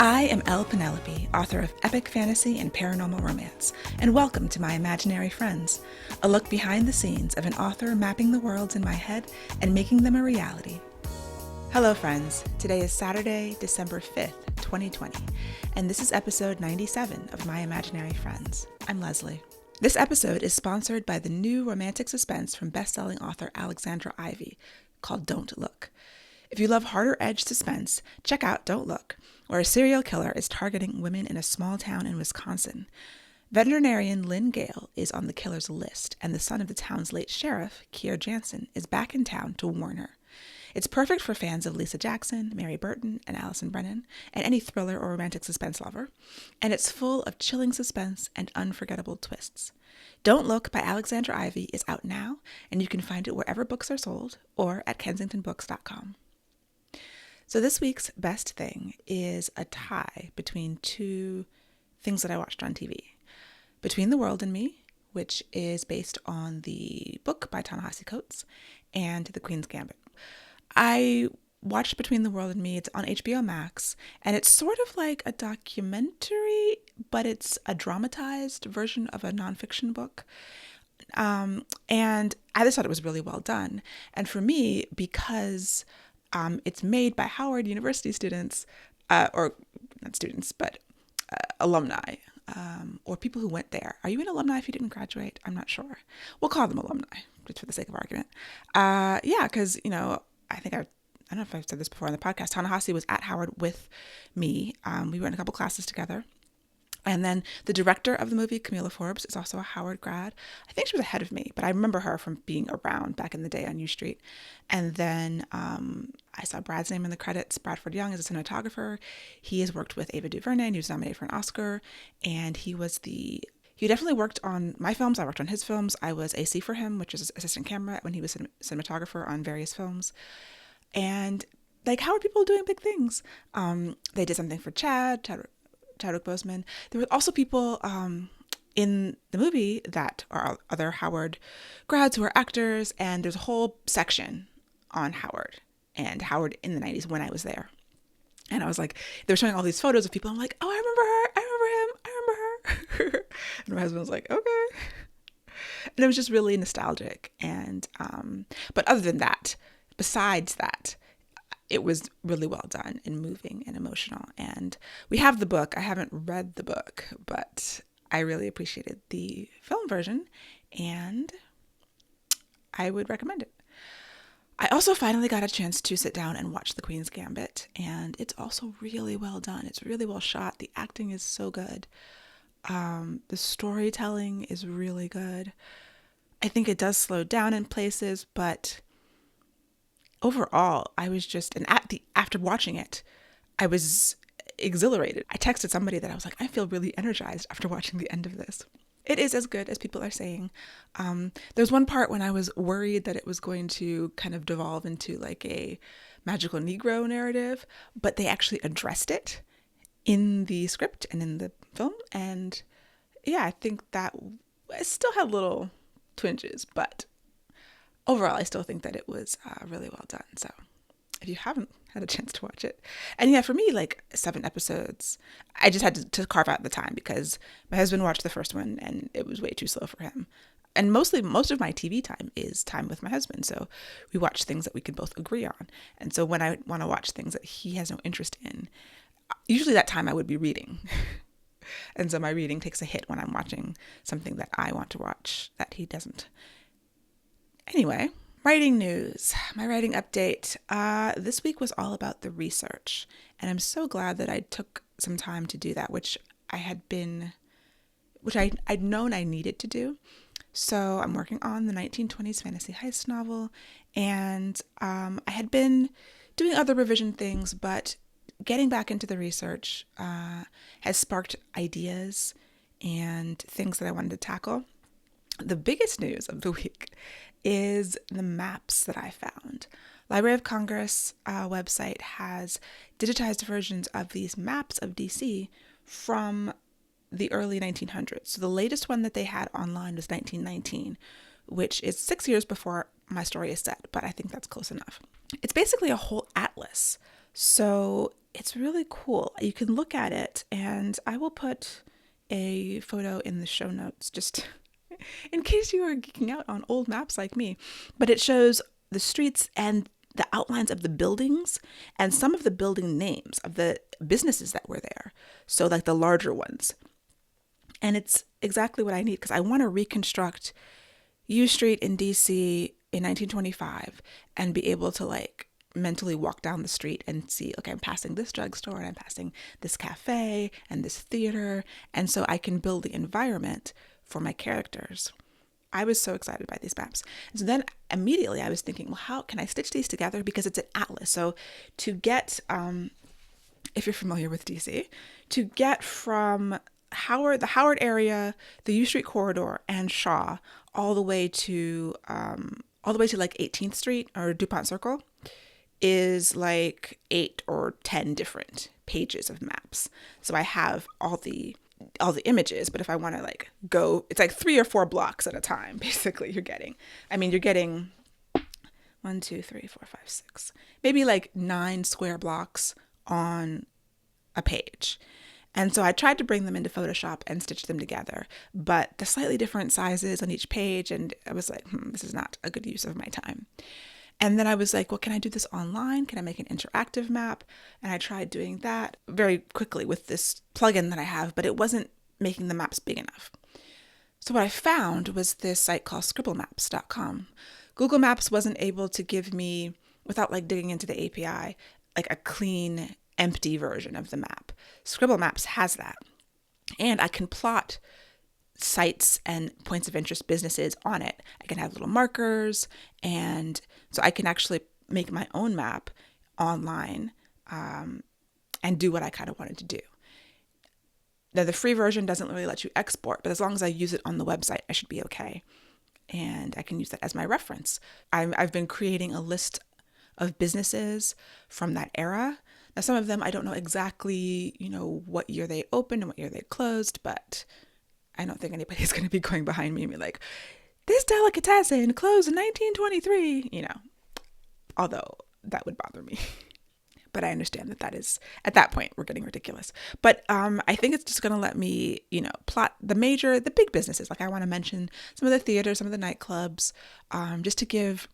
I am Penelope, author of epic fantasy and paranormal romance, and welcome to my imaginary friends, a look behind the scenes of an author mapping the worlds in my head and making them a reality. Hello friends, today is Saturday, December 5th, 2020, and this is episode 97 of My Imaginary Friends. I'm Leslie. This episode is sponsored by the new romantic suspense from best-selling author Alexandra Ivy called Don't Look. If you love harder-edged suspense, check out Don't Look, where a serial killer is targeting women in a small town in Wisconsin. Veterinarian Lynn Gale is on the killer's list, and the son of the town's late sheriff, Kier Jansen, is back in town to warn her. It's perfect for fans of Lisa Jackson, Mary Burton, and Allison Brennan, and any thriller or romantic suspense lover, and it's full of chilling suspense and unforgettable twists. Don't Look by Alexandra Ivy is out now, and you can find it wherever books are sold or at kensingtonbooks.com. So this week's best thing is a tie between two things that I watched on TV. Between the World and Me, which is based on the book by Ta-Nehisi Coates, and The Queen's Gambit. I watched Between the World and Me. It's on HBO Max, and it's sort of like a documentary, but it's a dramatized version of a nonfiction book. And I just thought it was really well done. And for me, because it's made by Howard University students, or not students, but alumni, or people who went there. Are you an alumni if you didn't graduate? I'm not sure. We'll call them alumni, just for the sake of argument. Because, I don't know if I've said this before on the podcast, Ta-Nehisi was at Howard with me. We were in a couple classes together. And then the director of the movie, Camila Forbes, is also a Howard grad. I think she was ahead of me, but I remember her from being around back in the day on U Street. And then I saw Brad's name in the credits. Bradford Young is a cinematographer. He has worked with Ava DuVernay, and he was nominated for an Oscar. And he definitely worked on my films. I worked on his films. I was AC for him, which is assistant camera when he was cinematographer on various films. And like Howard people doing big things. They did something for Chadwick Boseman. There were also people in the movie that are other Howard grads who are actors, and there's a whole section on Howard and Howard in the 90s when I was there. And I was like, they were showing all these photos of people. I'm like, oh, I remember her. And my husband was like, okay. And it was just really nostalgic. And but other than that, besides that, it was really well done and moving and emotional. And we have the book. I haven't read the book, but I really appreciated the film version, and I would recommend it. I also finally got a chance to sit down and watch The Queen's Gambit, and it's also really well done. It's really well shot. The acting is so good. The storytelling is really good. I think it does slow down in places, but overall, I was just, and after watching it, I was exhilarated. I texted somebody that I was like, I feel really energized after watching the end of this. It is as good as people are saying. There's one part when I was worried that it was going to kind of devolve into like a magical Negro narrative, but they actually addressed it in the script and in the film. And yeah, I think that I still had little twinges, but overall, I still think that it was really well done. So if you haven't had a chance to watch it. And yeah, for me, like 7 episodes, I just had to carve out the time because my husband watched the first one and it was way too slow for him. And most of my TV time is time with my husband. So we watch things that we can both agree on. And so when I want to watch things that he has no interest in, usually that time I would be reading. And so my reading takes a hit when I'm watching something that I want to watch that he doesn't. Anyway, writing news, my writing update. This week was all about the research, and I'm so glad that I took some time to do that, which I'd known I needed to do. So I'm working on the 1920s fantasy heist novel, and I had been doing other revision things, but getting back into the research has sparked ideas and things that I wanted to tackle. The biggest news of the week is the maps that I found. Library of Congress website has digitized versions of these maps of DC from the early 1900s. So the latest one that they had online was 1919, which is 6 years before my story is set, but I think that's close enough. It's basically a whole atlas. So it's really cool. You can look at it, and I will put a photo in the show notes just in case you are geeking out on old maps like me. But it shows the streets and the outlines of the buildings and some of the building names of the businesses that were there. So, like the larger ones. And it's exactly what I need because I want to reconstruct U Street in DC in 1925 and be able to like mentally walk down the street and see, okay, I'm passing this drugstore and I'm passing this cafe and this theater. And so I can build the environment for my characters. I was so excited by these maps. And so then immediately I was thinking, well, how can I stitch these together? Because it's an atlas. So to get, if you're familiar with DC, to get from the Howard area, the U Street corridor, and Shaw, all the way to like 18th Street or DuPont Circle, is like 8 or 10 different pages of maps. So I have all the images, but if I want to like go, it's like 3 or 4 blocks at a time. Basically, you're getting 1, 2, 3, 4, 5, 6, maybe like 9 square blocks on a page. And so I tried to bring them into Photoshop and stitch them together, but the slightly different sizes on each page, and I was like, this is not a good use of my time. And then I was like, well, can I do this online? Can I make an interactive map? And I tried doing that very quickly with this plugin that I have, but it wasn't making the maps big enough. So what I found was this site called scribblemaps.com. Google Maps wasn't able to give me, without like digging into the API, like a clean, empty version of the map. Scribble Maps has that. And I can plot sites and points of interest businesses on it. I can have little markers, and so I can actually make my own map online and do what I kind of wanted to do. Now, the free version doesn't really let you export, but as long as I use it on the website, I should be okay. And I can use that as my reference. I've been creating a list of businesses from that era. Now, some of them, I don't know exactly, what year they opened and what year they closed, but I don't think anybody's going to be going behind me and be like, this delicatessen closed in 1923, although that would bother me. But I understand that is, at that point, we're getting ridiculous. But I think it's just going to let me, plot the big businesses. Like I want to mention some of the theaters, some of the nightclubs, just to give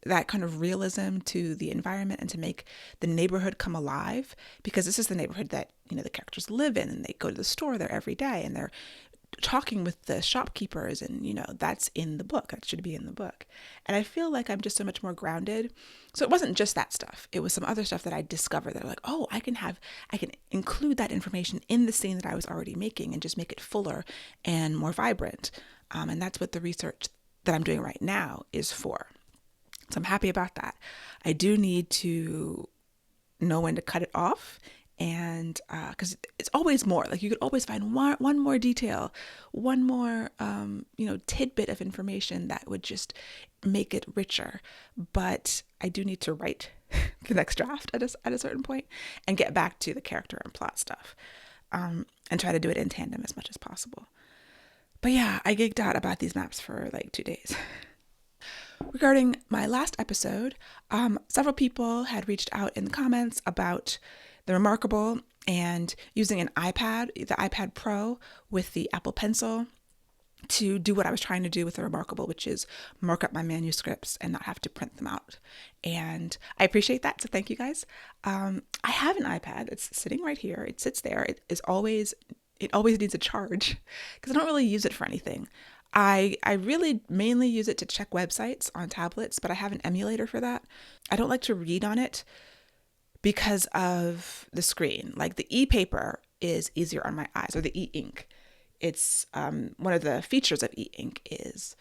that kind of realism to the environment and to make the neighborhood come alive, because this is the neighborhood that, the characters live in, and they go to the store there every day and they're talking with the shopkeepers, and, that's in the book. That should be in the book. And I feel like I'm just so much more grounded. So it wasn't just that stuff. It was some other stuff that I discovered that like, oh, I can include that information in the scene that I was already making and just make it fuller and more vibrant. And that's what the research that I'm doing right now is for. So I'm happy about that. I do need to know when to cut it off, and because it's always more. Like you could always find one more detail, one more tidbit of information that would just make it richer. But I do need to write the next draft at a certain point and get back to the character and plot stuff, and try to do it in tandem as much as possible. But yeah, I geeked out about these maps for like 2 days. Regarding my last episode, several people had reached out in the comments about the Remarkable and using an iPad, the iPad Pro with the Apple Pencil, to do what I was trying to do with the Remarkable, which is mark up my manuscripts and not have to print them out. And I appreciate that, so thank you guys. I have an iPad. It's sitting right here. It sits there. It always needs a charge because I don't really use it for anything. I really mainly use it to check websites on tablets, but I have an emulator for that. I don't like to read on it because of the screen. Like the e-paper is easier on my eyes, or the e-ink. It's one of the features of e-ink is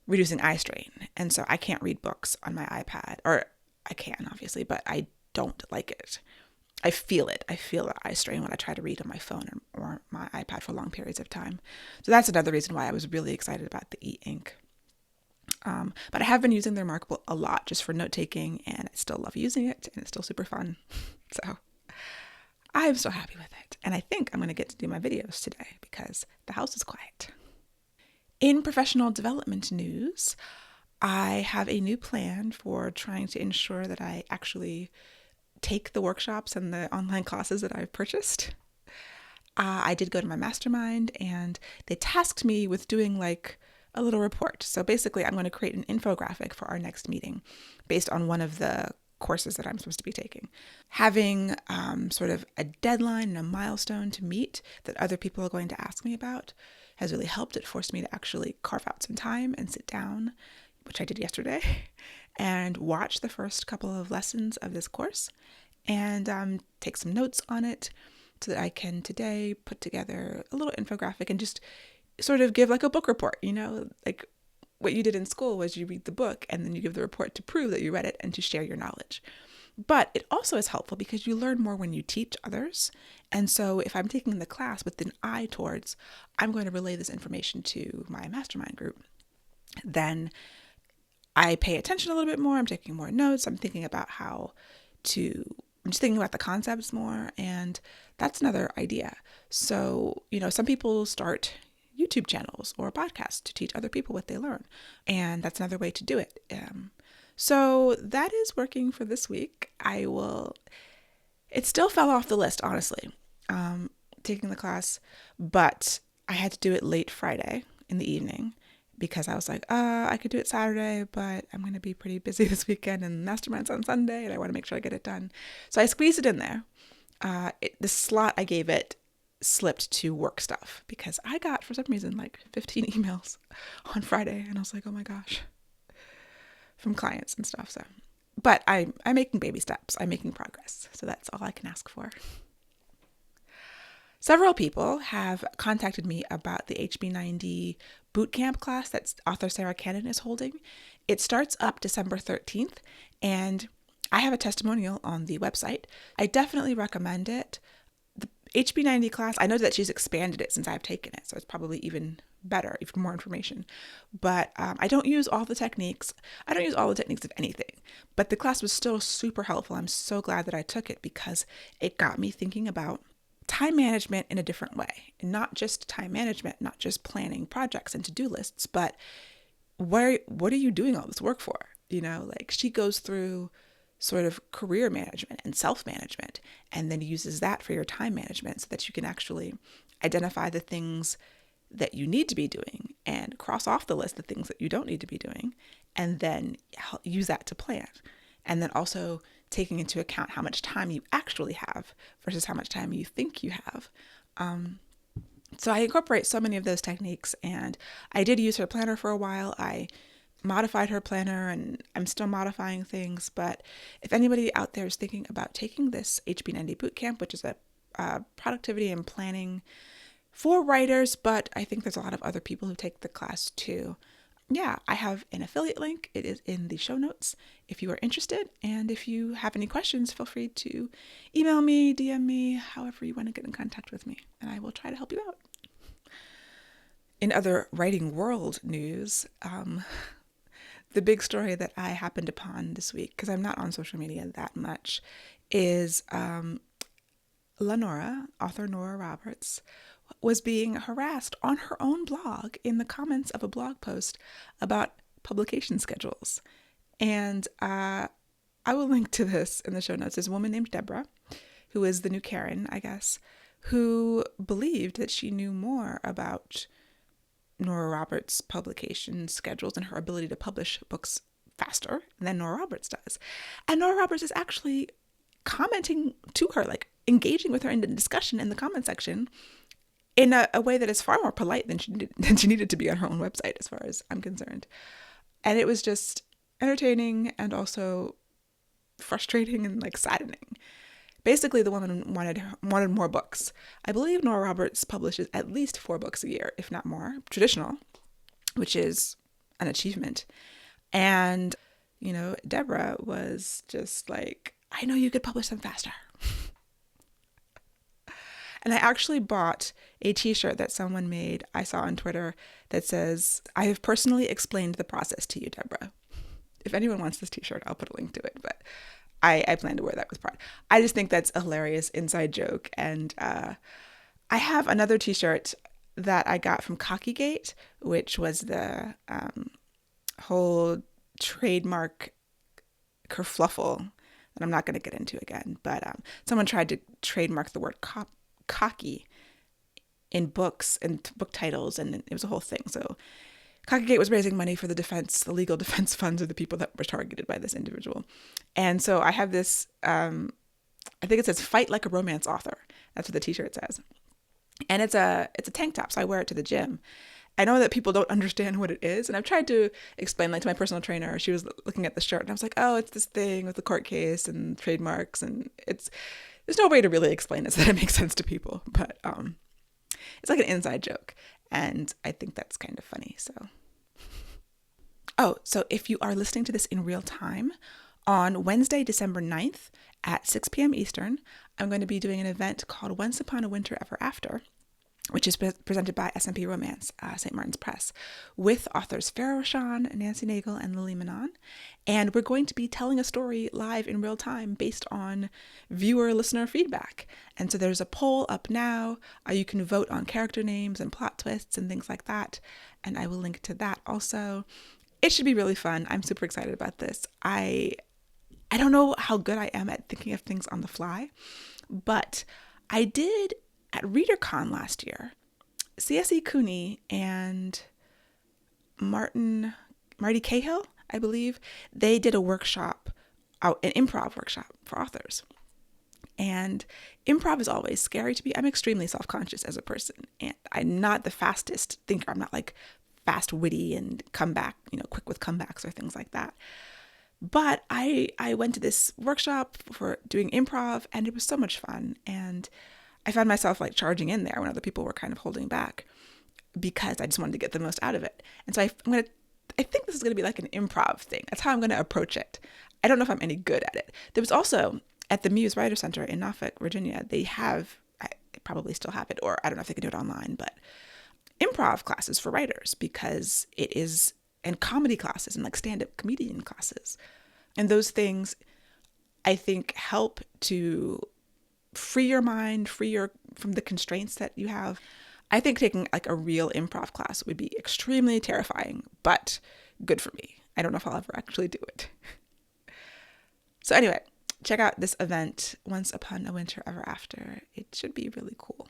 reducing eye strain. And so I can't read books on my iPad, or I can obviously, but I don't like it. I feel it. I feel the eye strain when I try to read on my phone or my iPad for long periods of time. So that's another reason why I was really excited about the e-ink. But I have been using the Remarkable a lot just for note-taking, and I still love using it, and it's still super fun. So I'm so happy with it. And I think I'm going to get to do my videos today because the house is quiet. In professional development news, I have a new plan for trying to ensure that I actually take the workshops and the online classes that I've purchased. I did go to my mastermind, and they tasked me with doing like a little report. So basically, I'm going to create an infographic for our next meeting based on one of the courses that I'm supposed to be taking. Having sort of a deadline and a milestone to meet that other people are going to ask me about has really helped. It forced me to actually carve out some time and sit down, which I did yesterday, and watch the first couple of lessons of this course and take some notes on it so that I can today put together a little infographic and just sort of give like a book report, like what you did in school was you read the book and then you give the report to prove that you read it and to share your knowledge. But it also is helpful because you learn more when you teach others. And so if I'm taking the class with an eye towards, I'm going to relay this information to my mastermind group, then I pay attention a little bit more. I'm taking more notes. I'm thinking about I'm just thinking about the concepts more. And that's another idea. So, some people start YouTube channels or podcasts to teach other people what they learn. And that's another way to do it. So that is working for this week. It still fell off the list, honestly, taking the class, but I had to do it late Friday in the evening because I was like, I could do it Saturday, but I'm going to be pretty busy this weekend and mastermind's on Sunday and I want to make sure I get it done. So I squeezed it in there. The slot I gave it slipped to work stuff because I got, for some reason, like 15 emails on Friday and I was like, oh my gosh, from clients and stuff. So, but I'm making baby steps. I'm making progress. So that's all I can ask for. Several people have contacted me about the HB90 bootcamp class that author Sarah Cannon is holding. It starts up December 13th, and I have a testimonial on the website. I definitely recommend it. The HB90 class, I know that she's expanded it since I've taken it, so it's probably even better, even more information. But I don't use all the techniques. I don't use all the techniques of anything, but the class was still super helpful. I'm so glad that I took it because it got me thinking about time management in a different way. And not just time management, not just planning projects and to-do lists, but what are you doing all this work for? Like she goes through sort of career management and self-management and then uses that for your time management so that you can actually identify the things that you need to be doing and cross off the list the things that you don't need to be doing and then use that to plan. And then also taking into account how much time you actually have versus how much time you think you have. So I incorporate so many of those techniques, and I did use her planner for a while. I modified her planner and I'm still modifying things, but if anybody out there is thinking about taking this HB90 bootcamp, which is a productivity and planning for writers, but I think there's a lot of other people who take the class too. Yeah, I have an affiliate link. It is in the show notes if you are interested. And if you have any questions, feel free to email me, DM me, however you want to get in contact with me, and I will try to help you out. In other writing world news, the big story that I happened upon this week, because I'm not on social media that much, is Lenora, author Nora Roberts, was being harassed on her own blog in the comments of a blog post about publication schedules. And I will link to this in the show notes. There's a woman named Deborah, who is the new Karen, I guess, who believed that she knew more about Nora Roberts' publication schedules and her ability to publish books faster than Nora Roberts does. And Nora Roberts is actually commenting to her, like engaging with her in the discussion in the comment section in a way that is far more polite than she needed to be on her own website, as far as I'm concerned. And it was just entertaining and also frustrating and like saddening. Basically, the woman wanted more books. I believe Nora Roberts publishes at least 4 books a year, if not more, traditional, which is an achievement. And, Deborah was just like, I know you could publish them faster. And I actually bought a t-shirt that someone made, I saw on Twitter, that says, I have personally explained the process to you, Deborah. If anyone wants this t-shirt, I'll put a link to it, but I plan to wear that with pride. I just think that's a hilarious inside joke. And I have another t-shirt that I got from Cockygate, which was the whole trademark kerfluffle that I'm not going to get into again. But someone tried to trademark the word cocky in books and book titles, and it was a whole thing. So Cockygate was raising money for the legal defense funds of the people that were targeted by this individual. And so I have this, I think it says "Fight Like a Romance Author." That's what the t-shirt says. And it's a tank top, so I wear it to the gym. I know that people don't understand what it is, and I've tried to explain, like, to my personal trainer. She was looking at the shirt, and I was like, oh, it's this thing with the court case and trademarks, and there's no way to really explain it so that it makes sense to people, but it's like an inside joke, and I think that's kind of funny, so. Oh, so if you are listening to this in real time, on Wednesday, December 9th at 6 p.m. Eastern, I'm going to be doing an event called Once Upon a Winter Ever After, which is presented by SMP Romance, St. Martin's Press, with authors Farah Rashan, Nancy Nagel, and Lily Manon. And we're going to be telling a story live in real time based on listener feedback. And so there's a poll up now. You can vote on character names and plot twists and things like that. And I will link to that also. It should be really fun. I'm super excited about this. I don't know how good I am at thinking of things on the fly, but I did at ReaderCon last year. CSE Cooney and Marty Cahill, I believe, they did a workshop, an improv workshop for authors. And improv is always scary to me. I'm extremely self-conscious as a person, and I'm not the fastest thinker. I'm not like fast, witty, and quick with comebacks or things like that. But I went to this workshop for doing improv, and it was so much fun. And I found myself like charging in there when other people were kind of holding back because I just wanted to get the most out of it. And so I think this is going to be like an improv thing. That's how I'm going to approach it. I don't know if I'm any good at it. There was also at the Muse Writer Center in Norfolk, Virginia, they probably still have it, or I don't know if they can do it online, but improv classes for writers, because it is, and comedy classes and like stand-up comedian classes. And those things, I think, help to free your mind, from the constraints that you have. I think taking like a real improv class would be extremely terrifying, but good for me. I don't know if I'll ever actually do it. So anyway, check out this event, Once Upon a Winter Ever After. It should be really cool.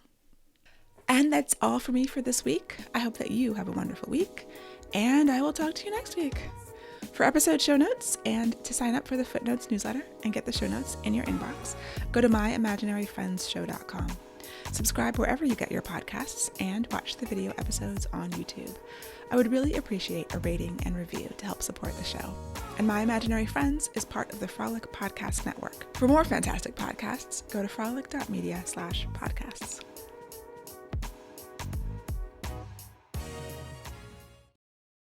And that's all for me for this week. I hope that you have a wonderful week, and I will talk to you next week. For episode show notes and to sign up for the Footnotes newsletter and get the show notes in your inbox, go to myimaginaryfriendshow.com. Subscribe wherever you get your podcasts and watch the video episodes on YouTube. I would really appreciate a rating and review to help support the show. And My Imaginary Friends is part of the Frolic Podcast Network. For more fantastic podcasts, go to frolic.media/podcasts.